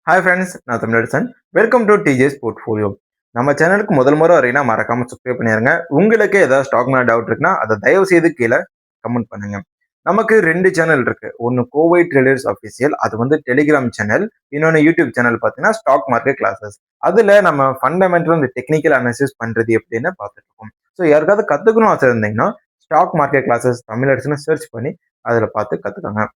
Hi friends, நான் Tamilarasan. Welcome to DJs portfolio. நம்ம சேனலுக்கு முதல் முறை வரீங்கன்னா மறக்காம சப்ஸ்கிரைப் பண்ணிடுங்க. உங்களுக்கு ஏதாவது ஸ்டாக் மேலே டவுட் இருக்குன்னா அதை தயவு செய்து கீழே கமெண்ட் பண்ணுங்க. நமக்கு 2 சேனல் இருக்கு. ஒன்று கோவை ட்ரேடர்ஸ் அஃபிஷியல், அது வந்து டெலிகிராம் சேனல். இன்னொன்று யூடியூப் சேனல் பார்த்தீங்கன்னா ஸ்டாக் மார்க்கெட் கிளாஸஸ். அதில் நம்ம ஃபண்டமெண்டல் இந்த டெக்னிக்கல் அனாலிசிஸ் பண்ணுறது எப்படின்னு பார்த்துட்டு இருக்கோம். ஸோ யாருக்காவது கற்றுக்கணும் ஆசை இருந்தீங்கன்னா ஸ்டாக் மார்க்கெட் கிளாஸஸ் தமிழரசுன்னு சர்ச் பண்ணி அதில் பார்த்து கற்றுக்கோங்க.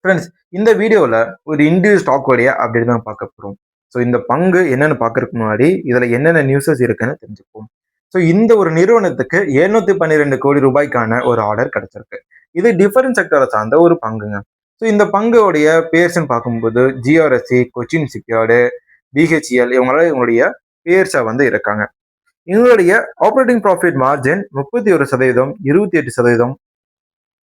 ஃப்ரெண்ட்ஸ், இந்த வீடியோவில் ஒரு இந்திய ஸ்டாக் உடைய அப்டேட் தான் பார்க்க போகிறோம். ஸோ இந்த பங்கு என்னன்னு பார்க்கறதுக்கு முன்னாடி இதில் என்னென்ன நியூஸஸ் இருக்குன்னு தெரிஞ்சுப்போம். ஸோ இந்த ஒரு நிறுவனத்துக்கு 712 கோடி ரூபாய்க்கான ஒரு ஆர்டர் கிடைச்சிருக்கு. இது டிஃபரன்ஸ் செக்டரை சார்ந்த ஒரு பங்குங்க. ஸோ இந்த பங்குடைய பேர்ஸ்ன்னு பார்க்கும்போது ஜிஆர்எஸ்சி, கொச்சின் ஷிப்யார்டு, பிஹெச்இஎல் இவங்களுடைய பேர்ஸை வந்து இருக்காங்க. இவங்களுடைய operating profit margin 31%, 28%,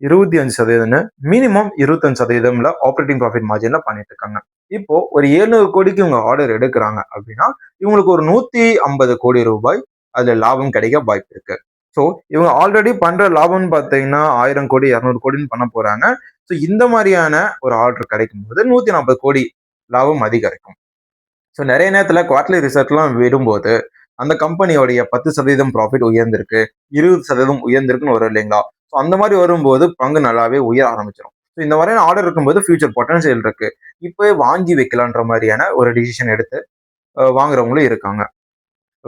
25%, minimum 25% operating profit மார்ஜின்ல பண்ணிட்டு இருக்காங்க. இப்போ ஒரு 700 கோடிக்கு இவங்க ஆர்டர் எடுக்கிறாங்க அப்படின்னா இவங்களுக்கு ஒரு 150 கோடி ரூபாய் அதுல லாபம் கிடைக்க வாய்ப்பு இருக்கு. ஸோ இவங்க ஆல்ரெடி பண்ற லாபம்னு பார்த்தீங்கன்னா 1000 கோடி 200 கோடின்னு பண்ண போறாங்க. ஸோ இந்த மாதிரியான ஒரு ஆர்டர் கிடைக்கும் போது 140 கோடி லாபம் அதிகரிக்கும். ஸோ நிறைய நேரத்தில் குவார்டர்லி ரிசல்ட்லாம் விடும்போது அந்த கம்பெனியோடைய 10% ப்ராஃபிட் உயர்ந்திருக்கு, 20% உயர்ந்திருக்குன்னு வரும் இல்லைங்களா? ஸோ அந்த மாதிரி வரும்போது பங்கு நல்லாவே உயர ஆரம்பிச்சிடும். ஸோ இந்த மாதிரியான ஆர்டர் இருக்கும்போது ஃபியூச்சர் பொட்டன்ஷியல் இருக்கு, இப்போவே வாங்கி வைக்கலான்ற மாதிரியான ஒரு டிசிஷன் எடுத்து வாங்குறவங்களும் இருக்காங்க.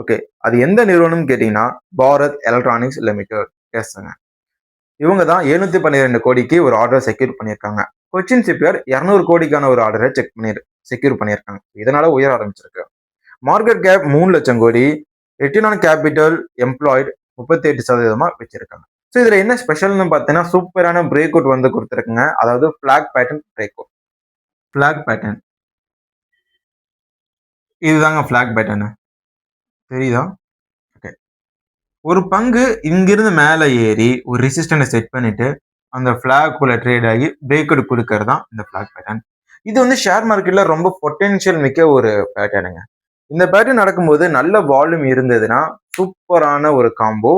ஓகே, அது எந்த நிறுவனம்னு கேட்டீங்கன்னா பாரத் எலக்ட்ரானிக்ஸ் லிமிடெட். எஸ்ங்க, இவங்க தான் 712 கோடிக்கு ஒரு ஆர்டர் செக்யூர் பண்ணியிருக்காங்க. கொச்சின் ஷிப்யார்ட் 200 கோடிக்கான ஒரு ஆர்டரை செக்யூர் பண்ணியிருக்காங்க. இதனால உயர ஆரம்பிச்சிருக்கு. மார்க்கெட் கேப் 3 லட்சம் கோடி, ரிட்டர்ன் ஆன் கேபிட்டல் எம்ப்ளாய்டு 38% வச்சிருக்காங்க. ஸோ இதுல என்ன ஸ்பெஷல்னு பார்த்தீங்கன்னா சூப்பரான பிரேக் அவுட் வந்து கொடுத்துருக்குங்க. அதாவது block pattern break out. Block pattern இதுதாங்க பிளாக் பேட்டர்னு, தெரியுதா? ஓகே, ஒரு பங்கு இங்கிருந்து மேலே ஏறி ஒரு ரெசிஸ்டன்ஸை செட் பண்ணிட்டு அந்த பிளாக் குள்ள ட்ரேட் ஆகி பிரேக் அவுட் கொடுக்கறது தான் இந்த பிளாக் பேட்டர்ன். இது வந்து ஷேர் மார்க்கெட்ல ரொம்ப பொட்டென்ஷியல் மிக்க ஒரு பேட்டர்னுங்க. இந்த பேட்டர்ன் நடக்கும்போது நல்ல வால்யூம் இருந்ததுன்னா சூப்பரான ஒரு காம்போ,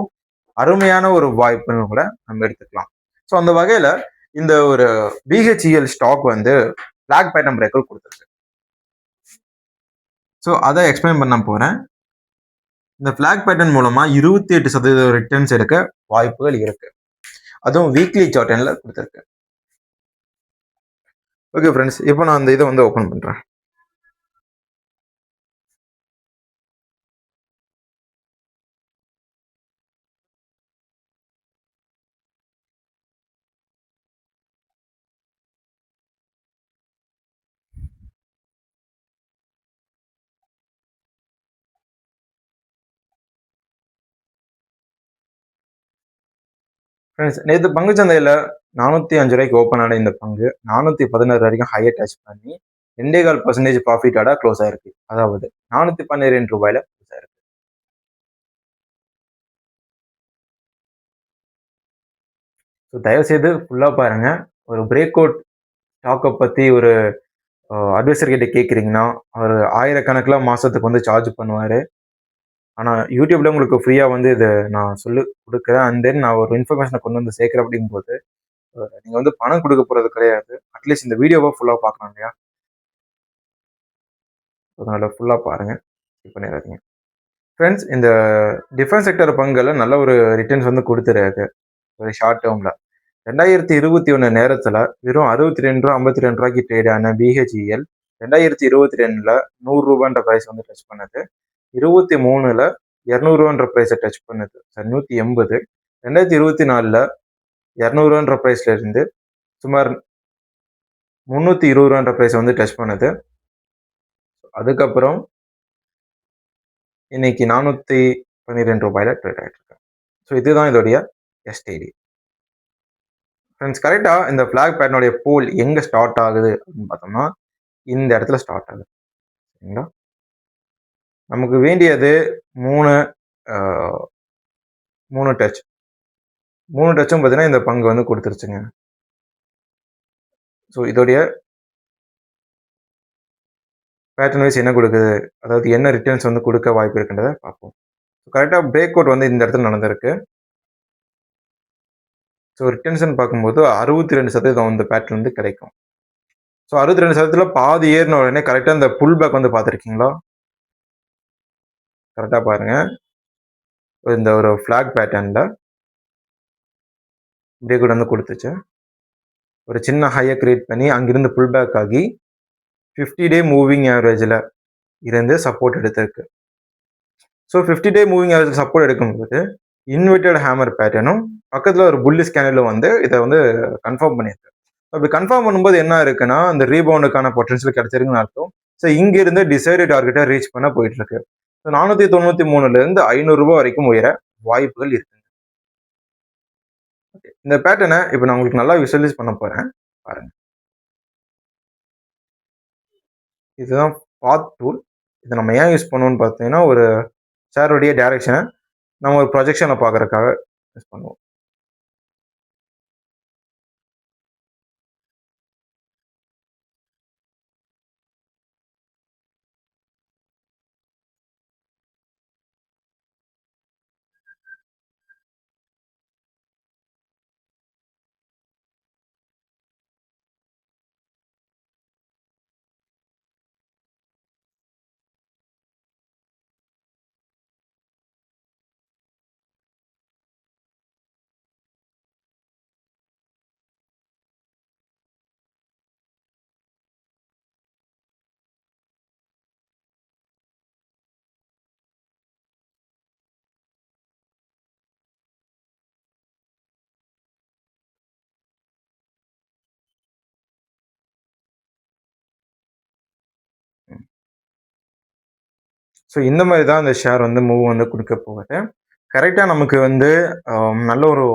அருமையான ஒரு வாய்ப்புன்னு கூட நம்ம எடுத்துக்கலாம். ஸோ அந்த வகையில இந்த ஒரு பிஹெச்இஎல் ஸ்டாக் வந்து பிளாக் பேட்டர்ன் பிரேக் அவுட் கொடுத்துருக்கு. ஸோ அதை எக்ஸ்பிளைன் பண்ண போறேன். இந்த பிளாக் பேட்டர்ன் மூலமா 28% ரிட்டர்ன்ஸ் எடுக்க வாய்ப்புகள் இருக்கு. அதுவும் வீக்லி சார்ட்ல கொடுத்துருக்கு. ஓகே ஃப்ரெண்ட்ஸ், இப்போ நான் அந்த இதை வந்து ஓப்பன் பண்றேன். ஃப்ரெண்ட்ஸ், நேற்று பங்குச்சந்தையில் 405 ரூபாய்க்கு ஓப்பன் ஆன இந்த பங்கு 416 வரைக்கும் ஹையை டச் பண்ணி 2.25% ப்ராஃபிட்டோட க்ளோஸ் ஆயிருக்கு. அதாவது 412 ரூபாயில க்ளோஸ் ஆயிருக்கு. ஸோ தயவுசெய்து ஃபுல்லாக பாருங்க. ஒரு பிரேக் அவுட் ஸ்டாக்கை பற்றி ஒரு அட்வைசர் கிட்ட கேட்குறீங்கன்னா அவர் ஆயிரக்கணக்கில் மாதத்துக்கு வந்து சார்ஜ் பண்ணுவார். ஆனால் யூடியூப்ல உங்களுக்கு ஃப்ரீயாக வந்து இதை நான் சொல்லி கொடுக்குறேன். அண்ட் தென் நான் ஒரு இன்ஃபர்மேஷனை கொண்டு வந்து சேர்க்குறேன். அப்படிங்கும்போது நீங்கள் வந்து பணம் கொடுக்க போகிறது கிடையாது. அட்லீஸ்ட் இந்த வீடியோவை ஃபுல்லாக பார்க்கலாம் இல்லையா? அதனால ஃபுல்லாக பாருங்க, ஸ்கிப் பண்ணிடாதீங்க. ஃப்ரெண்ட்ஸ், இந்த டிஃபென்ஸ் செக்டர் பங்குல நல்ல ஒரு ரிட்டர்ன்ஸ் வந்து கொடுத்துருக்கு ஒரு ஷார்ட் டேர்மில். 2021 நேரத்தில் வெறும் 62 ரூபா 52 ரூபாய்க்கு ட்ரேட் ஆன பிஹெச்இஎல் 2022 100 ப்ரைஸ் வந்து டச் பண்ணது. 23 200 ப்ரைஸை டச் பண்ணுது. சார் 180. 2024 200 ப்ரைஸ்ல இருந்து சுமார் 320 ப்ரைஸ் வந்து டச் பண்ணுது. அதுக்கப்புறம் இன்னைக்கு 412 ரூபாயில ட்ரேட் ஆகிட்டு இருக்கு. ஸோ இதுதான் இதோடைய எஸ்டிடி. ஃப்ரெண்ட்ஸ், கரெக்டாக இந்த பிளாக் பேட்டர்னுடைய போல் எங்கே ஸ்டார்ட் ஆகுது அப்படின்னு பார்த்தோம்னா இந்த இடத்துல ஸ்டார்ட் ஆகுது. சரிங்களா? நமக்கு வேண்டியது 3 டச். 3 டச்சும் பார்த்தீங்கன்னா இந்த பங்கு வந்து கொடுத்துருச்சுங்க. ஸோ இதோடைய பேட்டர்ன் வைஸ் என்ன கொடுக்குது, அதாவது என்ன ரிட்டர்ன்ஸ் வந்து கொடுக்க வாய்ப்பு இருக்குன்றதை பார்ப்போம். கரெக்டாக பிரேக் அவுட் வந்து இந்த இடத்துல நடந்திருக்கு. ஸோ ரிட்டர்ன்ஸ்ன்னு பார்க்கும்போது 62% இந்த பேட்டர்ன் வந்து கிடைக்கும். ஸோ 62% பாதி ஏறின உடனே கரெக்டாக இந்த புல் பேக் வந்து பார்த்துருக்கீங்களா? கரெக்டாக பாருங்க. இந்த ஒரு ஃபிளாக் பேட்டர்ன்ல இப்படியே கூட வந்து கொடுத்துச்சு. ஒரு சின்ன ஹையை கிரியேட் பண்ணி அங்கிருந்து புல் பேக் ஆகி 50 டே மூவிங் ஆவரேஜில் இருந்து சப்போர்ட் எடுத்திருக்கு. ஸோ 50 டே மூவிங் ஆவரேஜ் சப்போர்ட் எடுக்கும்போது இன்வெர்டட் ஹேமர் பேட்டர்னும் பக்கத்தில் ஒரு புல்லிஷ் கேனலும் வந்து இதை வந்து கன்ஃபார்ம் பண்ணியிருக்கு. அப்படி கன்ஃபார்ம் பண்ணும்போது என்ன இருக்குன்னா அந்த ரீபவுண்டுக்கான பொட்டன்ஷியல் கிடைச்சிருக்குன்னு அர்த்தம். ஸோ இங்கிருந்து டிசைடு டார்கெட்டை ரீச் பண்ண போயிட்டு இருக்கு. ஸோ 493லேருந்து 500 ரூபாய் வரைக்கும் உயர வாய்ப்புகள் இருக்கு. இந்த பேட்டர்னை இப்போ நான் உங்களுக்கு நல்லா விசுவலைஸ் பண்ண போறேன் பாருங்க. இதுதான் பாத் டூல். இதை நம்ம ஏன் யூஸ் பண்ணுவோம்னு பார்த்தீங்கன்னா ஒரு ஷேருடைய டைரக்ஷனை நம்ம ஒரு ப்ரொஜெக்ஷனை பார்க்கறதுக்காக யூஸ் பண்ணுவோம். ஸோ இந்த மாதிரி தான் அந்த ஷேர் வந்து மூவ் வந்து கொடுக்க போகுது. கரெக்டாக நமக்கு வந்து நல்ல ஒரு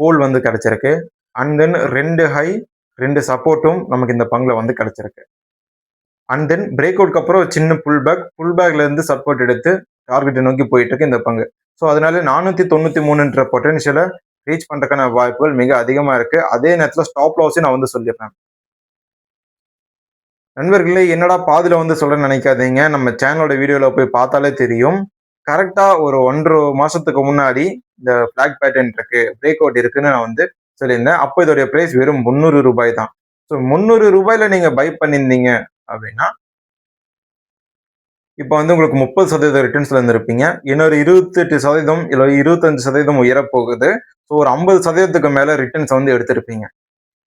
போல் வந்து கிடைச்சிருக்கு. அண்ட் தென் 2 ஹை 2 சப்போர்ட்டும் நமக்கு இந்த பங்கில் வந்து கிடைச்சிருக்கு. அண்ட் தென் பிரேக் அவுட்க்கு அப்புறம் ஒரு சின்ன புல் பேக்ல இருந்து சப்போர்ட் எடுத்து டார்கெட்டை நோக்கி போயிட்டு இருக்கு இந்த பங்கு. ஸோ அதனால 493 பொட்டன்ஷியலை ரீச் பண்றதுக்கான வாய்ப்புகள் மிக அதிகமா இருக்கு. அதே நேரத்தில் ஸ்டாப் லாஸையும் நான் வந்து சொல்லிடுறேன். நண்பர்களே, என்னடா பாதியில வந்து சொல்ல நினைக்காதீங்க. நம்ம சேனலோட வீடியோல போய் பார்த்தாலே தெரியும். கரெக்டா ஒரு 1.5 மாசத்துக்கு முன்னாடி இந்த ஃபிளாக் பேட்டர்ன் இருக்கு, பிரேக் அவுட் இருக்குன்னு நான் வந்து சொல்லியிருந்தேன். அப்போ இதோடைய பிரைஸ் வெறும் 300 ரூபாய் தான். ஸோ 300 ரூபாயில நீங்க பை பண்ணியிருந்தீங்க அப்படின்னா இப்போ வந்து உங்களுக்கு 30% ரிட்டர்ன்ஸ்ல இருந்திருப்பீங்க. இன்னொரு 28% இல்லை 25% உயரப்போகுது. ஸோ ஒரு 50%க்கு மேல ரிட்டர்ன்ஸ் வந்து எடுத்திருப்பீங்க.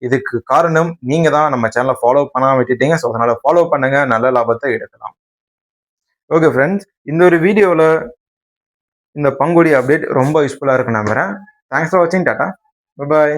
இதுக்கு காரணம் நீங்க தான் நம்ம சேனலை ஃபாலோ பண்ணாம விட்டுட்டீங்க. ஸோ அதனால ஃபாலோ பண்ணுங்க, நல்ல லாபத்தை எடுக்கலாம். ஓகே ஃப்ரெண்ட்ஸ், இந்த ஒரு வீடியோவில் இந்த பங்குடைய அப்டேட் ரொம்ப யூஸ்ஃபுல்லாக இருக்குன்னு நம்புறேன். தேங்க்ஸ் ஃபார் வாட்சிங். டாடா, பாய்.